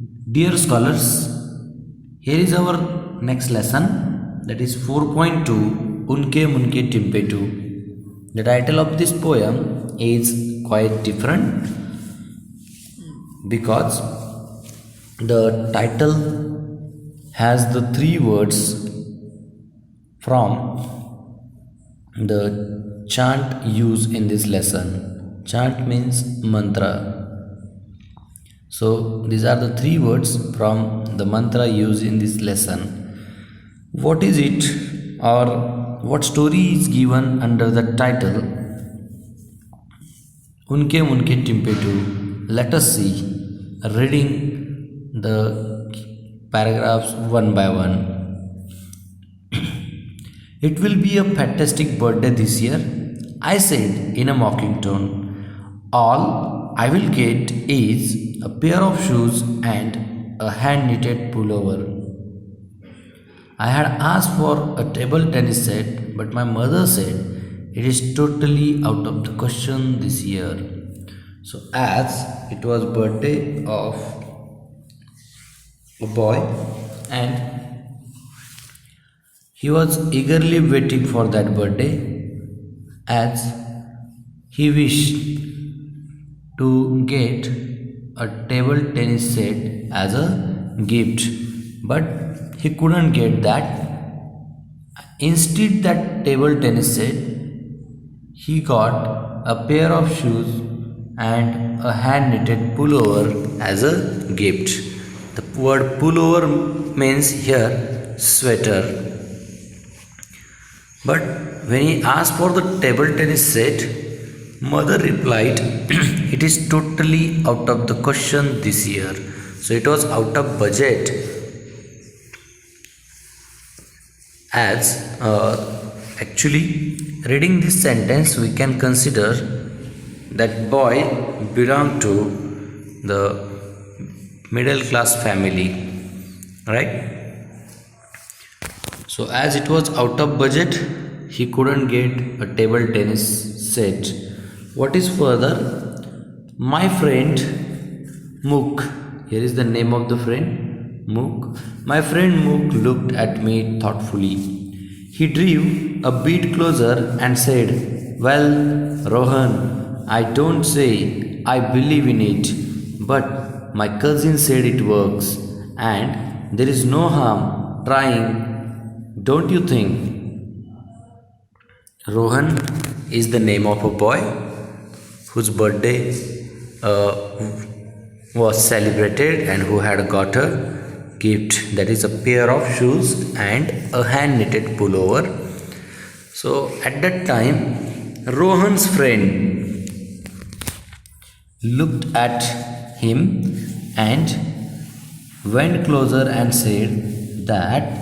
Dear scholars, here is our next lesson, that is 4.2 Unke Munke Timpetu. The title of this poem is quite different because the title has the three words from the chant used in this lesson. Chant means mantra. So these are the three words from the mantra used in this lesson. What is it, or what story is given under the title Unke Munke Timpetu? Let us see, reading the paragraphs one by one. It will be a fantastic birthday this year, I said in a mocking tone. All I will get is a pair of shoes and a hand-knitted pullover. I had asked for a table tennis set, but my mother said it is totally out of the question this year. So as it was birthday of a boy and he was eagerly waiting for that birthday as he wished to get a table tennis set as a gift, but he couldn't get that. Instead that table tennis set, he got a pair of shoes and a hand knitted pullover as a gift. The word pullover means here sweater. But when he asked for the table tennis set, mother replied, it is totally out of the question this year. So it was out of budget. As actually reading this sentence, we can consider that boy belonged to the middle class family, right? So as it was out of budget, he couldn't get a table tennis set. What is further? My friend Mook, here is the name of the friend, Mook. My friend Mook looked at me thoughtfully. He drew a bit closer and said, well, Rohan, I don't say I believe in it, but my cousin said it works and there is no harm trying, don't you think? Rohan is the name of a boy whose birthday was celebrated and who had got a gift, that is a pair of shoes and a hand knitted pullover. So at that time Rohan's friend looked at him and went closer and said that,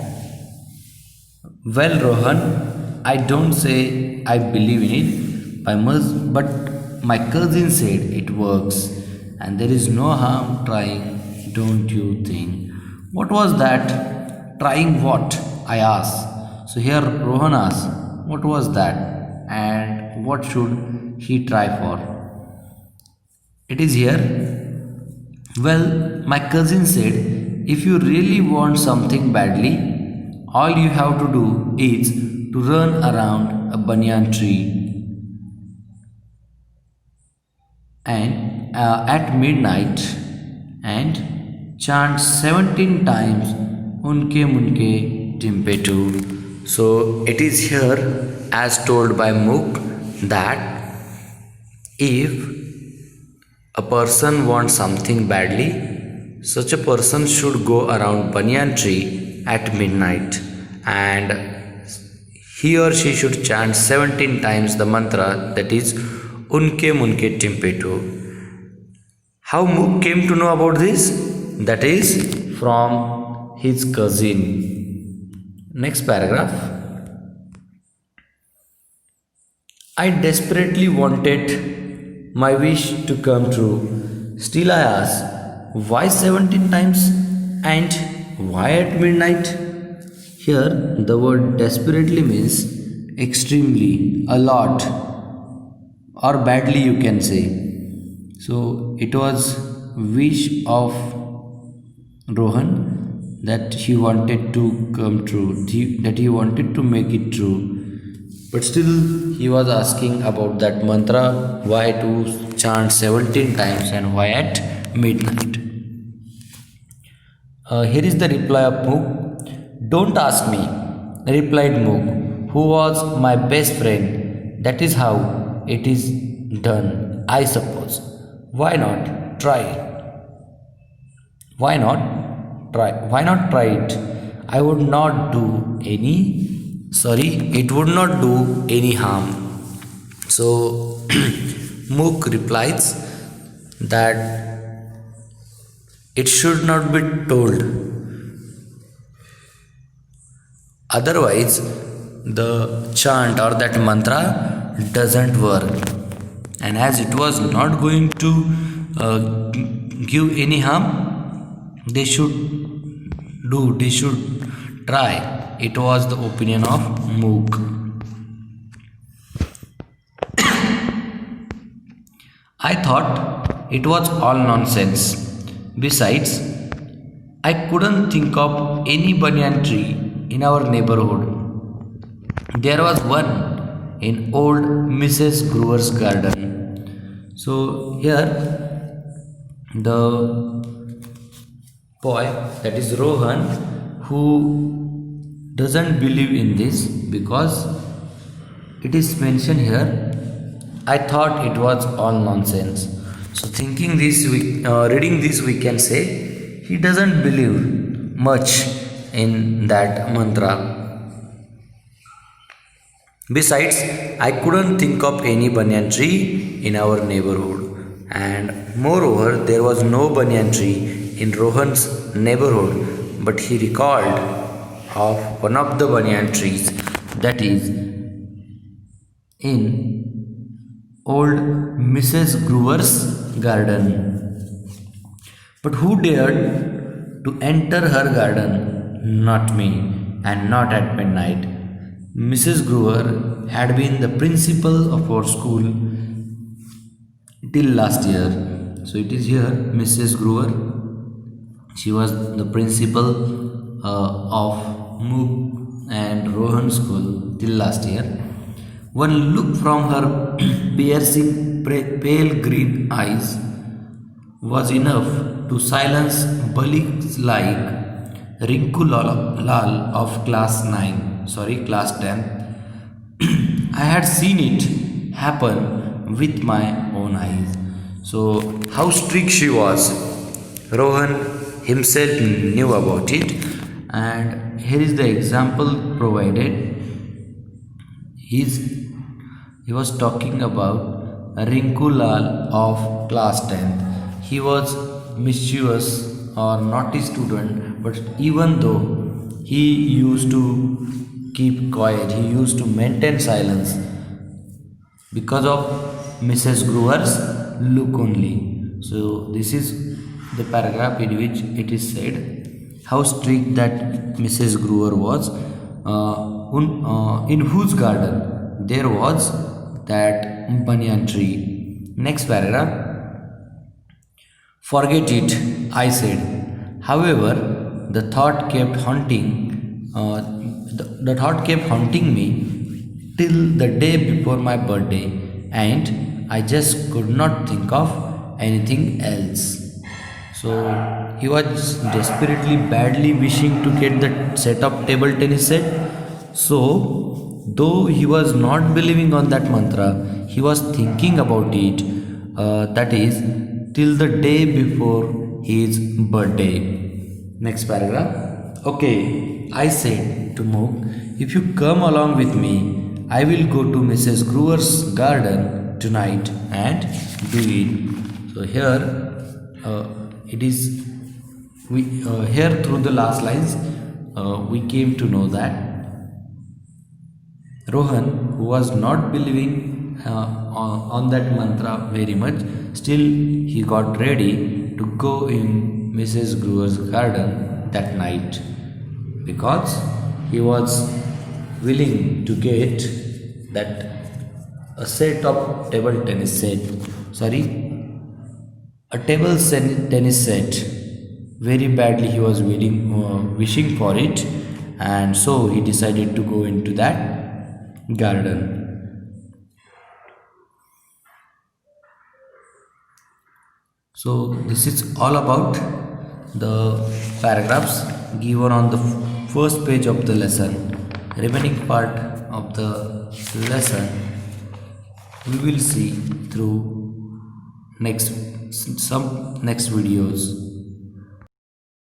well, Rohan, I don't say I believe in it, but my cousin said it works and there is no harm trying, don't you think? What was that? Trying what? I asked. So here Rohan asked, what was that and what should he try for? It is here. Well, my cousin said, if you really want something badly, all you have to do is to run around a banyan tree and at midnight and chant 17 times Unke Munke Timpetu. So it is here as told by Mook that if a person wants something badly, such a person should go around banyan tree at midnight and he or she should chant 17 times the mantra, that is Unke Munke Timpetu. How Mook came to know about this? That is from his cousin. Next paragraph. I desperately wanted my wish to come true. Still I asked, why 17 times and why at midnight? Here the word desperately means extremely, a lot, or badly you can say. So it was wish of Rohan that he wanted to come true, that he wanted to make it true. But still, he was asking about that mantra, why to chant 17 times and why at midnight. Here is the reply of Mook. Don't ask me, replied Mook, who was my best friend. That is how it is done, I suppose. Why not try? Why not try? Why not try it? I would not do it would not do any harm. So Mook replies that it should not be told. Otherwise, the chant or that mantra doesn't work. And as it was not going to give any harm, they should try. It was the opinion of Mook. I thought it was all nonsense. Besides, I couldn't think of any banyan tree in our neighborhood. There was one in old Mrs. Brewer's garden. So here the boy, that is Rohan, who doesn't believe in this because it is mentioned here, I thought it was all nonsense. So thinking this, reading this, we can say he doesn't believe much in that mantra. Besides, I couldn't think of any banyan tree in our neighborhood, and moreover, there was no banyan tree in Rohan's neighborhood, but he recalled of one of the banyan trees, that is in old Mrs. Brewer's garden. But who dared to enter her garden? Not me, and not at midnight. Mrs. Brewer had been the principal of our school till last year. So it is here Mrs. Brewer. She was the principal of Mook and Rohan school till last year. One look from her piercing pale green eyes was enough to silence bullies like Rinku Lal of class 10. I had seen it happen with my own eyes. So, how strict she was. Rohan himself knew about it, and here is the example provided. He was talking about Rinku Lal of class 10th. He was mischievous or naughty student, but even though he used to keep quiet, he used to maintain silence because of Mrs. Brewer's look only. So this is the paragraph in which it is said how strict that Mrs. Brewer was, in whose garden there was that banyan tree. Next paragraph. Forget it, I said. However, the thought kept haunting. The thought kept haunting me till the day before my birthday, and I just could not think of anything else. So he was desperately, badly wishing to get that set of table tennis set. So, though he was not believing on that mantra, he was thinking about it. That is, till the day before his birthday. Next paragraph. Okay, I said to Mook, if you come along with me, I will go to Mrs. Brewer's garden tonight and do it. So here it is. Here through the last lines, we came to know that Rohan, who was not believing on that mantra very much, still he got ready to go in Mrs. Brewer's garden that night because he was willing to get that a set of table tennis set. A table tennis set very badly he was wishing for it, and so he decided to go into that garden. So this is all about the paragraphs given on the first page of the lesson. Remaining part of the lesson we will see through next some next videos.